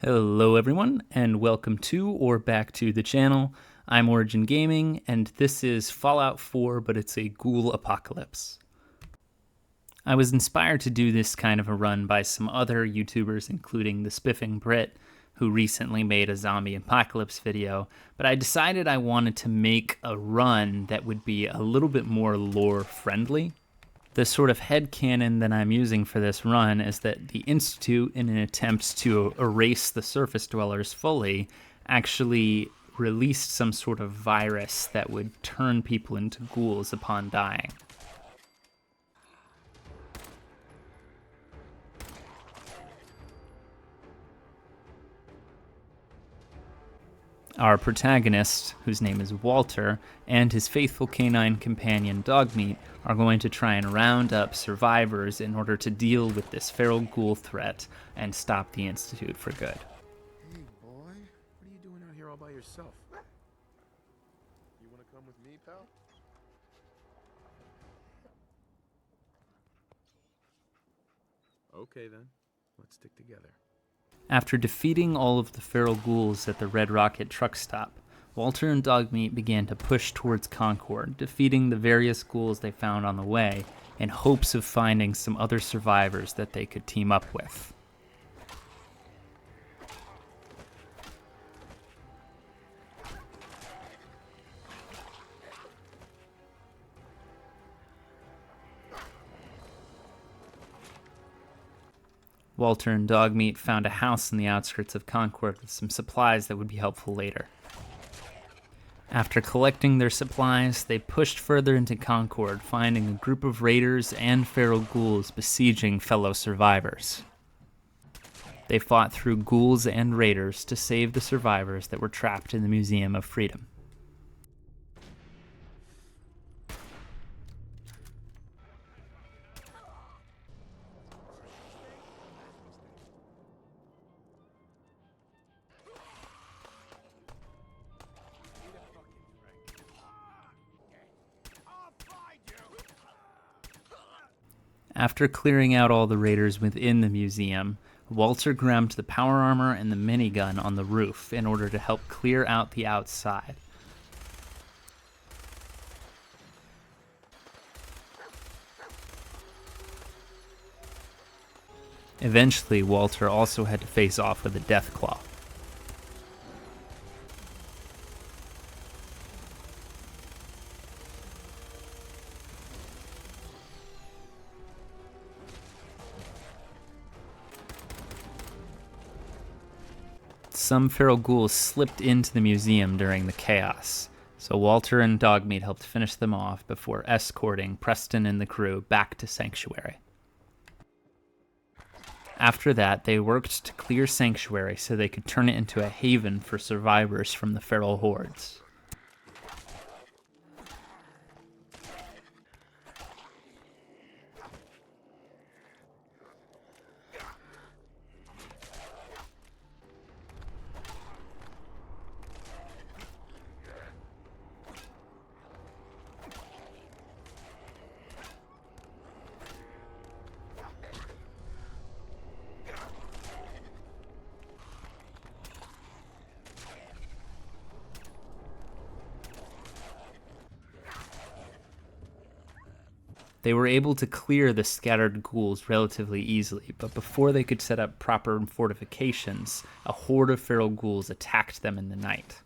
Hello everyone, and welcome to or back to the channel. I'm Origin Gaming, and this is Fallout 4, but it's a Ghoul apocalypse. I was inspired to do this kind of a run by some other YouTubers, including the Spiffing Brit, who recently made a zombie apocalypse video, but I decided I wanted to make a run that would be a little bit more lore-friendly. The sort of headcanon that I'm using for this run is that the Institute, in an attempt to erase the surface dwellers fully, actually released some sort of virus that would turn people into ghouls upon dying. Our protagonist, whose name is Walter, and his faithful canine companion Dogmeat are going to try and round up survivors in order to deal with this feral ghoul threat and stop the Institute for good. Hey, boy. What are you doing out here all by yourself? You want to come with me, pal? Okay, then. Let's stick together. After defeating all of the feral ghouls at the Red Rocket truck stop, Walter and Dogmeat began to push towards Concord, defeating the various ghouls they found on the way in hopes of finding some other survivors that they could team up with. Walter and Dogmeat found a house in the outskirts of Concord with some supplies that would be helpful later. After collecting their supplies, they pushed further into Concord, finding a group of raiders and feral ghouls besieging fellow survivors. They fought through ghouls and raiders to save the survivors that were trapped in the Museum of Freedom. After clearing out all the raiders within the museum, Walter grabbed the power armor and the minigun on the roof in order to help clear out the outside. Eventually, Walter also had to face off with a Deathclaw. Some feral ghouls slipped into the museum during the chaos, so Walter and Dogmeat helped finish them off before escorting Preston and the crew back to Sanctuary. After that, they worked to clear Sanctuary so they could turn it into a haven for survivors from the feral hordes. They were able to clear the scattered ghouls relatively easily, but before they could set up proper fortifications, a horde of feral ghouls attacked them in the night.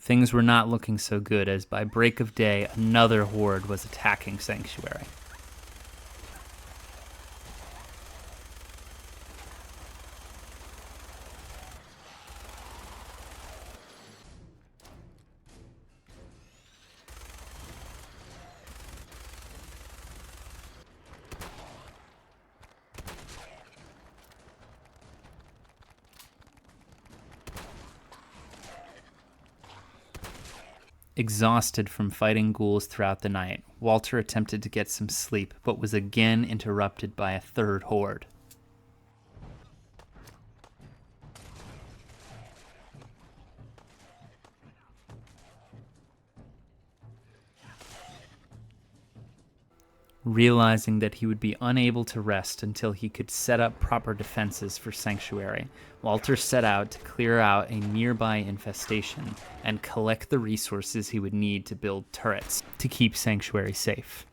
Things were not looking so good as by break of day, another horde was attacking Sanctuary. Exhausted from fighting ghouls throughout the night, Walter attempted to get some sleep, but was again interrupted by a third horde. Realizing that he would be unable to rest until he could set up proper defenses for Sanctuary, Walter set out to clear out a nearby infestation and collect the resources he would need to build turrets to keep Sanctuary safe.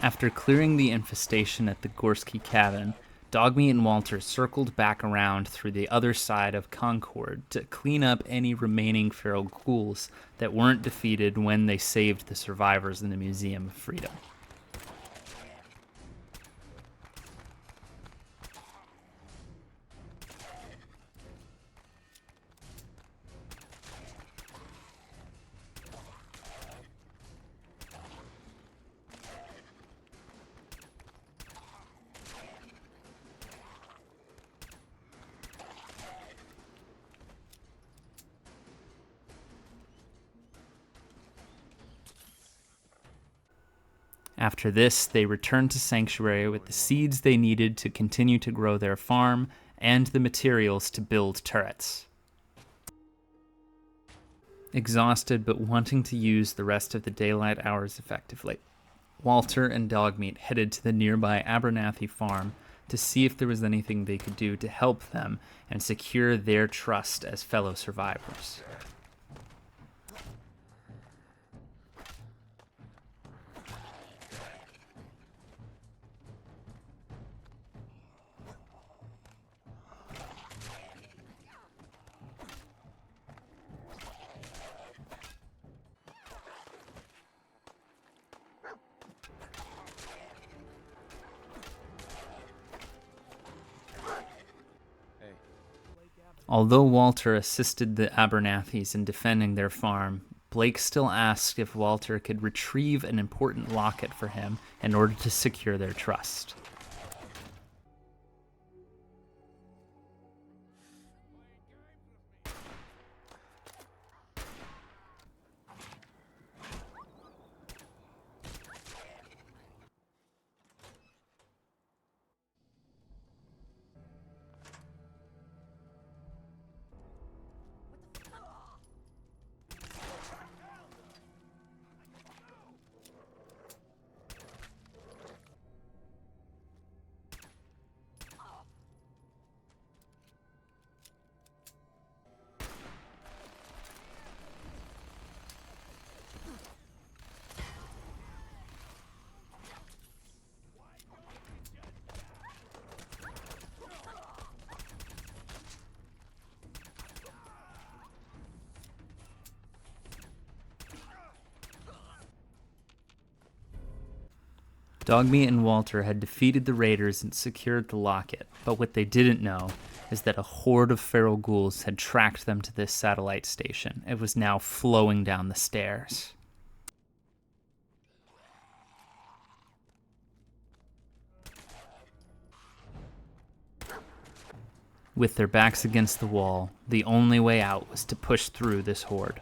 After clearing the infestation at the Gorski cabin, Dogmeat and Walter circled back around through the other side of Concord to clean up any remaining feral ghouls that weren't defeated when they saved the survivors in the Museum of Freedom. After this, they returned to Sanctuary with the seeds they needed to continue to grow their farm and the materials to build turrets. Exhausted but wanting to use the rest of the daylight hours effectively, Walter and Dogmeat headed to the nearby Abernathy farm to see if there was anything they could do to help them and secure their trust as fellow survivors. Although Walter assisted the Abernathys in defending their farm, Blake still asked if Walter could retrieve an important locket for him in order to secure their trust. Dogmeat and Walter had defeated the raiders and secured the locket, but what they didn't know is that a horde of feral ghouls had tracked them to this satellite station. It was now flowing down the stairs. With their backs against the wall, the only way out was to push through this horde.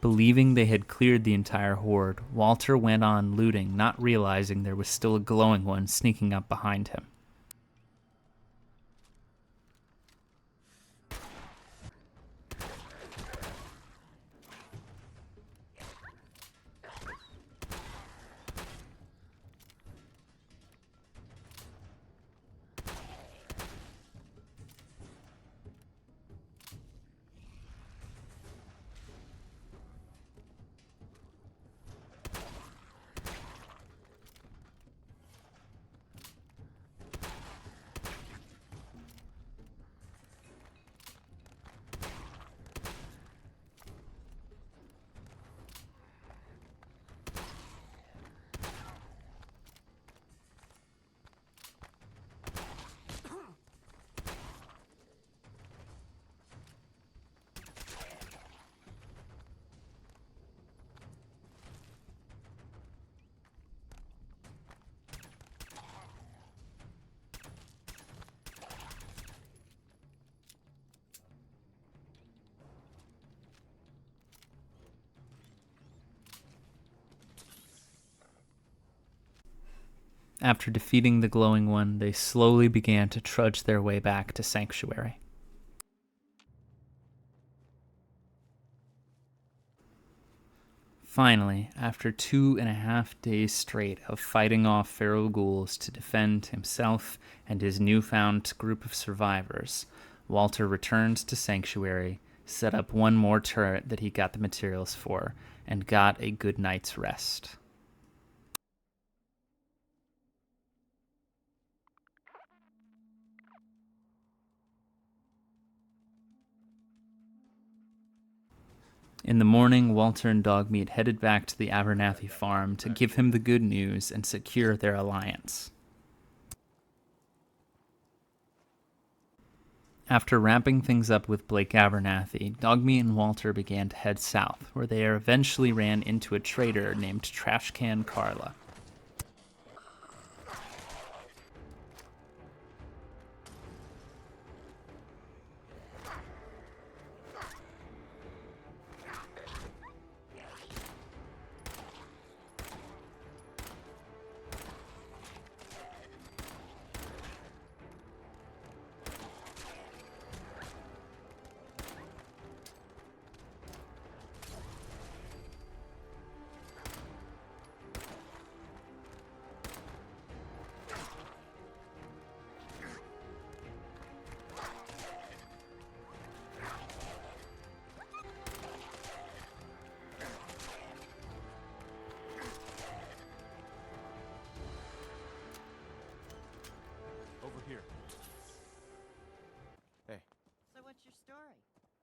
Believing they had cleared the entire horde, Walter went on looting, not realizing there was still a glowing one sneaking up behind him. After defeating the glowing one, they slowly began to trudge their way back to Sanctuary. Finally, after 2.5 days straight of fighting off feral ghouls to defend himself and his newfound group of survivors, Walter returned to Sanctuary, set up one more turret that he got the materials for, and got a good night's rest. In the morning, Walter and Dogmeat headed back to the Abernathy farm to give him the good news and secure their alliance. After wrapping things up with Blake Abernathy, Dogmeat and Walter began to head south, where they eventually ran into a trader named Trashcan Carla.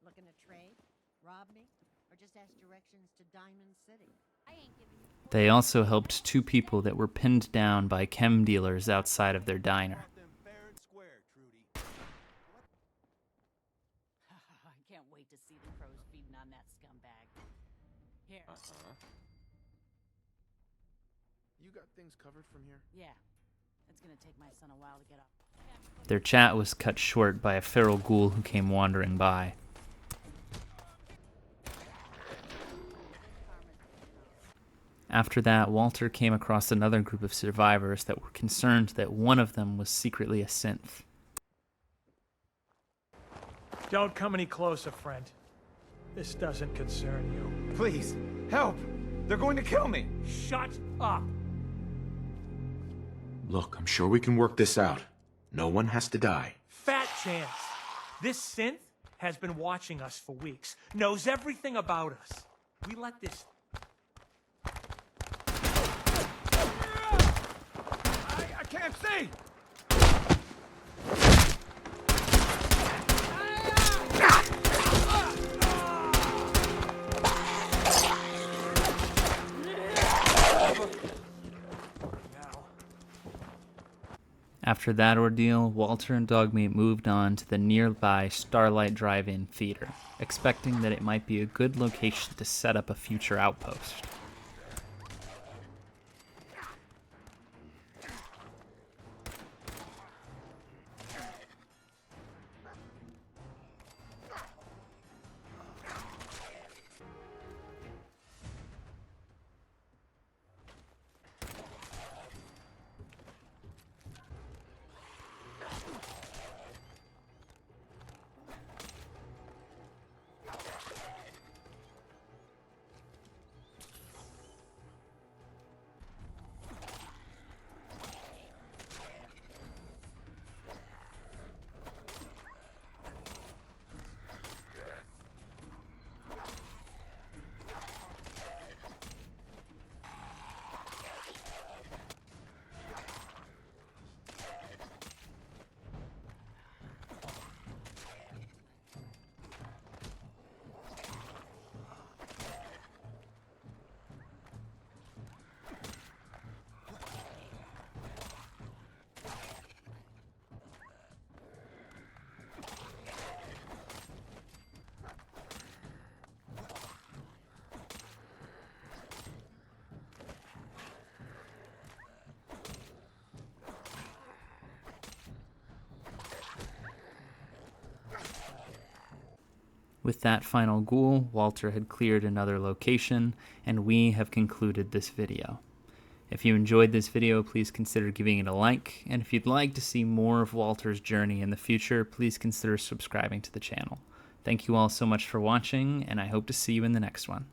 Looking to trade? Rob me? Or just ask directions to Diamond City? I ain't giving you... They also helped 2 people that were pinned down by chem dealers outside of their diner. I can't wait to see the crows feeding on that scumbag. Here. You got things covered from here? Yeah. It's gonna take my son a while to get up. Their chat was cut short by a feral ghoul who came wandering by. After that, Walter came across another group of survivors that were concerned that one of them was secretly a synth. Don't come any closer, friend. This doesn't concern you. Please, help! They're going to kill me! Shut up! Look, I'm sure we can work this out. No one has to die. Fat chance. This synth has been watching us for weeks, knows everything about us. We let this... I can't see! After that ordeal, Walter and Dogmeat moved on to the nearby Starlight Drive-In theater, expecting that it might be a good location to set up a future outpost. With that final ghoul, Walter had cleared another location, and we have concluded this video. If you enjoyed this video, please consider giving it a like, and if you'd like to see more of Walter's journey in the future, please consider subscribing to the channel. Thank you all so much for watching, and I hope to see you in the next one.